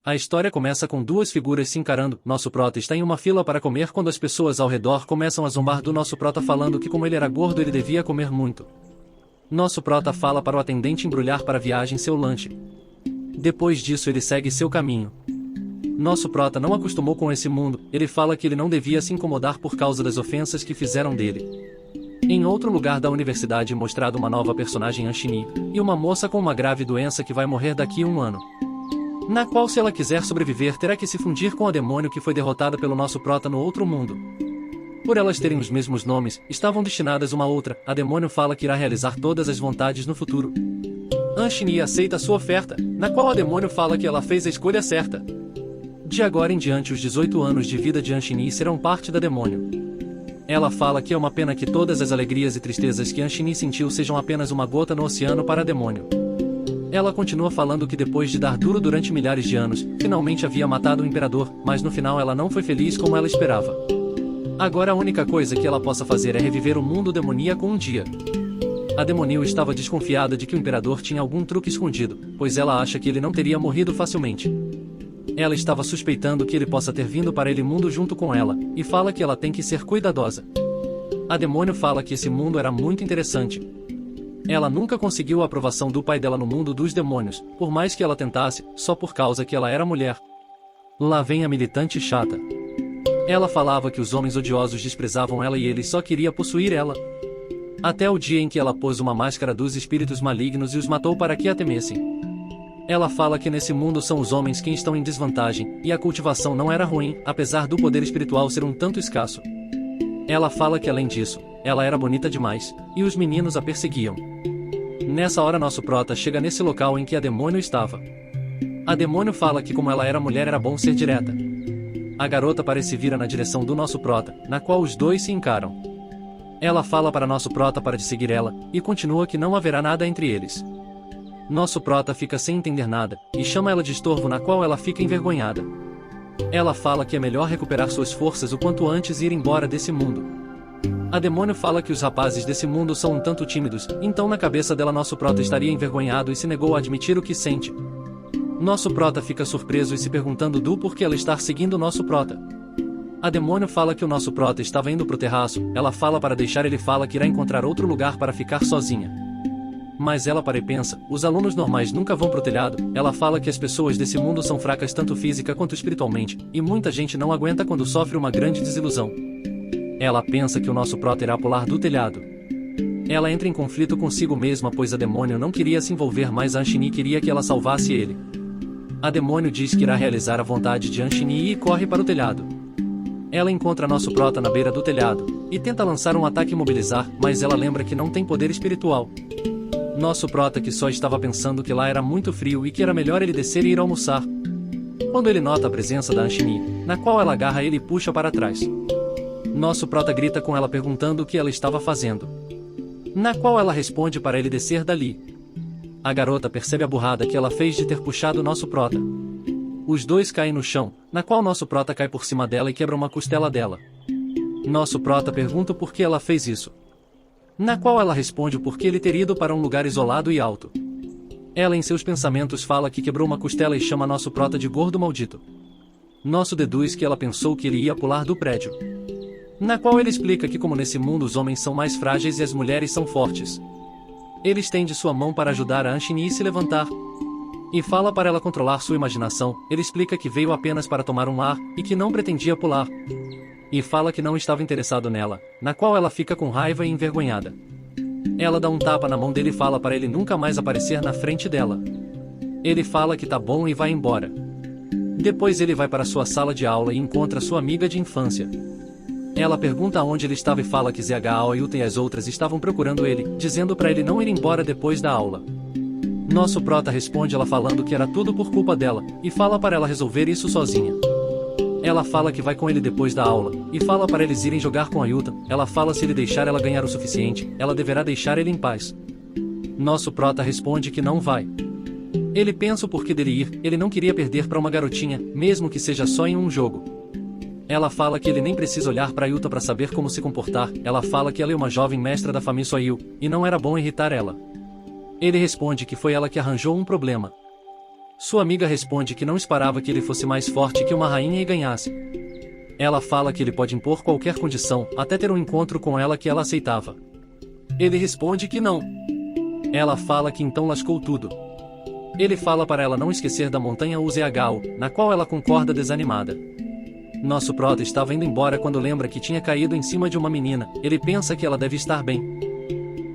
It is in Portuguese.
A história começa com duas figuras se encarando. Nosso prota está em uma fila para comer quando as pessoas ao redor começam a zombar do nosso prota falando que como ele era gordo ele devia comer muito. Nosso prota fala para o atendente embrulhar para a viagem seu lanche. Depois disso ele segue seu caminho. Nosso prota não acostumou com esse mundo, ele fala que ele não devia se incomodar por causa das ofensas que fizeram dele. Em outro lugar da universidade é mostrado uma nova personagem Anshini, e uma moça com uma grave doença que vai morrer daqui a 1 ano. Na qual se ela quiser sobreviver terá que se fundir com a demônio que foi derrotada pelo nosso prota no outro mundo. Por elas terem os mesmos nomes, estavam destinadas uma a outra, a demônio fala que irá realizar todas as vontades no futuro. Anshini aceita sua oferta, na qual a demônio fala que ela fez a escolha certa. De agora em diante os 18 anos de vida de Anshini serão parte da demônio. Ela fala que é uma pena que todas as alegrias e tristezas que Anshini sentiu sejam apenas uma gota no oceano para a demônio. Ela continua falando que depois de dar duro durante milhares de anos, finalmente havia matado o imperador, mas no final ela não foi feliz como ela esperava. Agora a única coisa que ela possa fazer é reviver o mundo demoníaco um dia. A demonio estava desconfiada de que o imperador tinha algum truque escondido, pois ela acha que ele não teria morrido facilmente. Ela estava suspeitando que ele possa ter vindo para ele mundo junto com ela, e fala que ela tem que ser cuidadosa. A demônio fala que esse mundo era muito interessante. Ela nunca conseguiu a aprovação do pai dela no mundo dos demônios, por mais que ela tentasse, só por causa que ela era mulher. Lá vem a militante chata. Ela falava que os homens odiosos desprezavam ela e ele só queria possuir ela. Até o dia em que ela pôs uma máscara dos espíritos malignos e os matou para que a temessem. Ela fala que nesse mundo são os homens quem estão em desvantagem, e a cultivação não era ruim, apesar do poder espiritual ser um tanto escasso. Ela fala que além disso, ela era bonita demais, e os meninos a perseguiam. Nessa hora nosso prota chega nesse local em que a demônio estava. A demônio fala que como ela era mulher era bom ser direta. A garota parece vira na direção do nosso prota, na qual os dois se encaram. Ela fala para nosso prota para de seguir ela, e continua que não haverá nada entre eles. Nosso prota fica sem entender nada, e chama ela de estorvo na qual ela fica envergonhada. Ela fala que é melhor recuperar suas forças o quanto antes e ir embora desse mundo. A demônio fala que os rapazes desse mundo são um tanto tímidos, então na cabeça dela nosso prota estaria envergonhado e se negou a admitir o que sente. Nosso prota fica surpreso e se perguntando do porquê ela estar seguindo nosso prota. A demônio fala que o nosso prota estava indo pro terraço, ela fala para deixar ele fala que irá encontrar outro lugar para ficar sozinha. Mas ela para e pensa, os alunos normais nunca vão pro telhado, ela fala que as pessoas desse mundo são fracas tanto física quanto espiritualmente, e muita gente não aguenta quando sofre uma grande desilusão. Ela pensa que o nosso prota irá pular do telhado. Ela entra em conflito consigo mesma pois a demônio não queria se envolver mas a Anshini queria que ela salvasse ele. A demônio diz que irá realizar a vontade de Anshini e corre para o telhado. Ela encontra nosso prota na beira do telhado, e tenta lançar um ataque e imobilizar, mas ela lembra que não tem poder espiritual. Nosso prota que só estava pensando que lá era muito frio e que era melhor ele descer e ir almoçar. Quando ele nota a presença da Anshini, na qual ela agarra ele e puxa para trás. Nosso prota grita com ela perguntando o que ela estava fazendo. Na qual ela responde para ele descer dali. A garota percebe a burrada que ela fez de ter puxado nosso prota. Os dois caem no chão, na qual nosso prota cai por cima dela e quebra uma costela dela. Nosso prota pergunta por que ela fez isso. Na qual ela responde por que ele ter ido para um lugar isolado e alto. Ela em seus pensamentos fala que quebrou uma costela e chama nosso prota de gordo maldito. Nosso deduz que ela pensou que ele ia pular do prédio. Na qual ele explica que como nesse mundo os homens são mais frágeis e as mulheres são fortes. Ele estende sua mão para ajudar a Anshini a se levantar. E fala para ela controlar sua imaginação, ele explica que veio apenas para tomar um ar, e que não pretendia pular. E fala que não estava interessado nela, na qual ela fica com raiva e envergonhada. Ela dá um tapa na mão dele e fala para ele nunca mais aparecer na frente dela. Ele fala que tá bom e vai embora. Depois ele vai para sua sala de aula e encontra sua amiga de infância. Ela pergunta aonde ele estava e fala que ZH, Aoyuta e as outras estavam procurando ele, dizendo para ele não ir embora depois da aula. Nosso prota responde ela falando que era tudo por culpa dela, e fala para ela resolver isso sozinha. Ela fala que vai com ele depois da aula, e fala para eles irem jogar com a Yuta. Ela fala se ele deixar ela ganhar o suficiente, ela deverá deixar ele em paz. Nosso prota responde que não vai. Ele pensa o porquê dele ir, ele não queria perder para uma garotinha, mesmo que seja só em um jogo. Ela fala que ele nem precisa olhar para Yuta para saber como se comportar, ela fala que ela é uma jovem mestra da família Soyu, e não era bom irritar ela. Ele responde que foi ela que arranjou um problema. Sua amiga responde que não esperava que ele fosse mais forte que uma rainha e ganhasse. Ela fala que ele pode impor qualquer condição, até ter um encontro com ela que ela aceitava. Ele responde que não. Ela fala que então lascou tudo. Ele fala para ela não esquecer da montanha Uzhagao, na qual ela concorda desanimada. Nosso prota estava indo embora quando lembra que tinha caído em cima de uma menina. Ele pensa que ela deve estar bem.